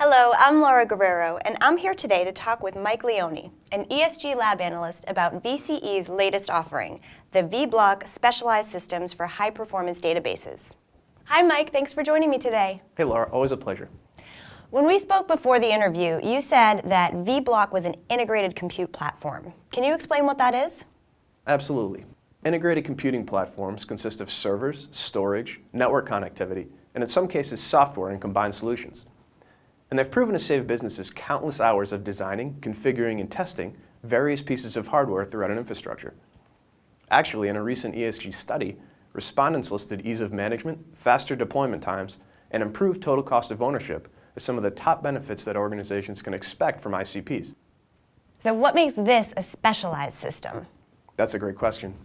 Hello, I'm Laura Guerrero, and I'm here today to talk with Mike Leone, an ESG lab analyst about VCE's latest offering, the Vblock Specialized Systems for High-Performance Databases. Hi, Mike. Thanks for joining me today. Hey, Laura. Always a pleasure. When we spoke before the interview, you said that Vblock was an integrated compute platform. Can you explain what that is? Absolutely. Integrated computing platforms consist of servers, storage, network connectivity, and in some cases software and combined solutions. And they've proven to save businesses countless hours of designing, configuring, and testing various pieces of hardware throughout an infrastructure. Actually, in a recent ESG study, respondents listed ease of management, faster deployment times, and improved total cost of ownership as some of the top benefits that organizations can expect from ICPs. So what makes this a specialized system? That's a great question.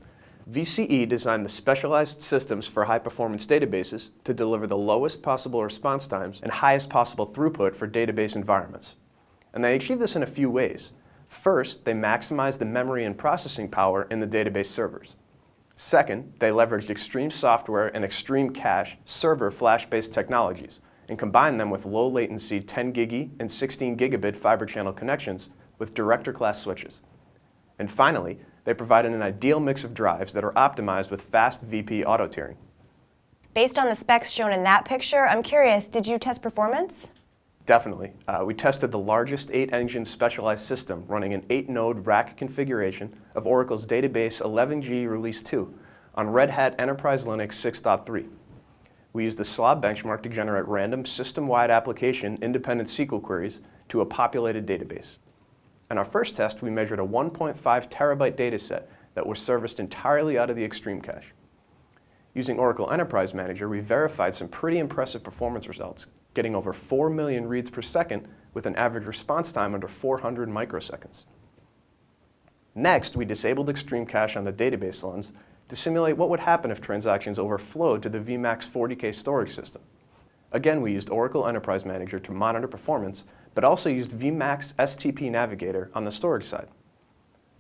VCE designed the specialized systems for high-performance databases to deliver the lowest possible response times and highest possible throughput for database environments. And they achieve this in a few ways. First, they maximize the memory and processing power in the database servers. Second, they leveraged extreme software and extreme cache server flash-based technologies and combined them with low-latency 10 gig and 16 gigabit fiber channel connections with director-class switches. And finally, they provided an ideal mix of drives that are optimized with fast VP auto-tiering. Based on the specs shown in that picture, I'm curious, did you test performance? Definitely. We tested the largest 8-engine specialized system running an 8-node rack configuration of Oracle's Database 11G Release 2 on Red Hat Enterprise Linux 6.3. We used the SLOB benchmark to generate random system-wide application independent SQL queries to a populated database. In our first test, we measured a 1.5 terabyte data set that was serviced entirely out of the Extreme Cache. Using Oracle Enterprise Manager, we verified some pretty impressive performance results, getting over 4 million reads per second with an average response time under 400 microseconds. Next, we disabled Extreme Cache on the database lens to simulate what would happen if transactions overflowed to the Vmax 40K storage system. Again, we used Oracle Enterprise Manager to monitor performance, but also used Vmax STP Navigator on the storage side.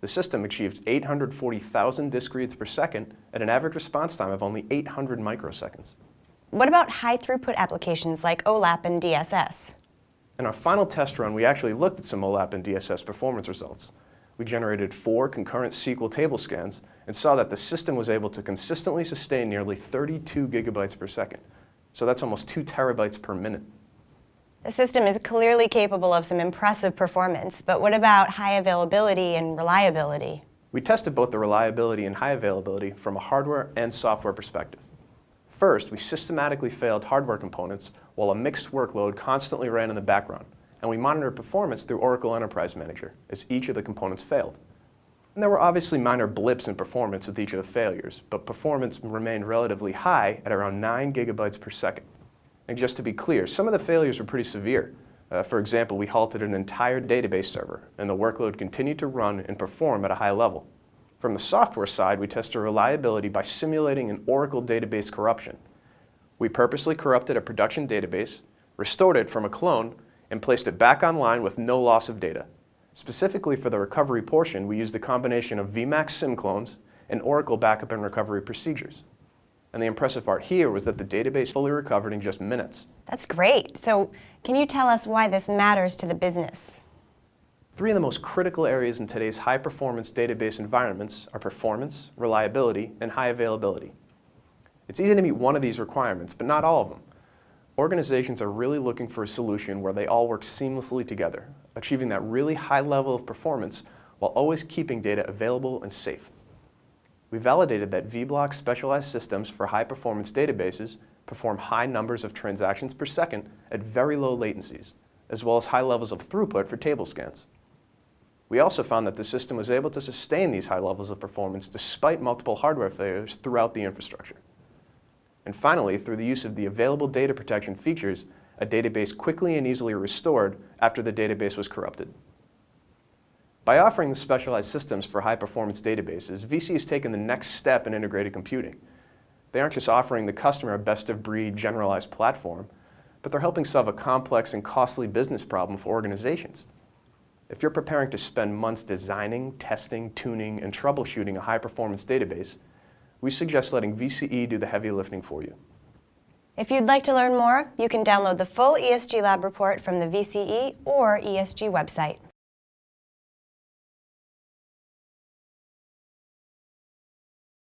The system achieved 840,000 disk reads per second at an average response time of only 800 microseconds. What about high-throughput applications like OLAP and DSS? In our final test run, we actually looked at some OLAP and DSS performance results. We generated 4 concurrent SQL table scans and saw that the system was able to consistently sustain nearly 32 gigabytes per second. So that's almost 2 terabytes per minute. The system is clearly capable of some impressive performance, but what about high availability and reliability? We tested both the reliability and high availability from a hardware and software perspective. First, we systematically failed hardware components while a mixed workload constantly ran in the background, and we monitored performance through Oracle Enterprise Manager as each of the components failed. And there were obviously minor blips in performance with each of the failures, but performance remained relatively high at around 9 gigabytes per second. And just to be clear, some of the failures were pretty severe. For example, we halted an entire database server, and the workload continued to run and perform at a high level. From the software side, we tested reliability by simulating an Oracle database corruption. We purposely corrupted a production database, restored it from a clone, and placed it back online with no loss of data. Specifically for the recovery portion, we used a combination of Vmax SIM clones and Oracle backup and recovery procedures. And the impressive part here was that the database fully recovered in just minutes. That's great. So can you tell us why this matters to the business? 3 of the most critical areas in today's high-performance database environments are performance, reliability, and high availability. It's easy to meet one of these requirements, but not all of them. Organizations are really looking for a solution where they all work seamlessly together, achieving that really high level of performance while always keeping data available and safe. We validated that Vblock specialized systems for high-performance databases perform high numbers of transactions per second at very low latencies, as well as high levels of throughput for table scans. We also found that the system was able to sustain these high levels of performance despite multiple hardware failures throughout the infrastructure. And finally, through the use of the available data protection features, a database quickly and easily restored after the database was corrupted. By offering the specialized systems for high-performance databases, VC has taken the next step in integrated computing. They aren't just offering the customer a best-of-breed generalized platform, but they're helping solve a complex and costly business problem for organizations. If you're preparing to spend months designing, testing, tuning, and troubleshooting a high-performance database, we suggest letting VCE do the heavy lifting for you. If you'd like to learn more, you can download the full ESG Lab report from the VCE or ESG website.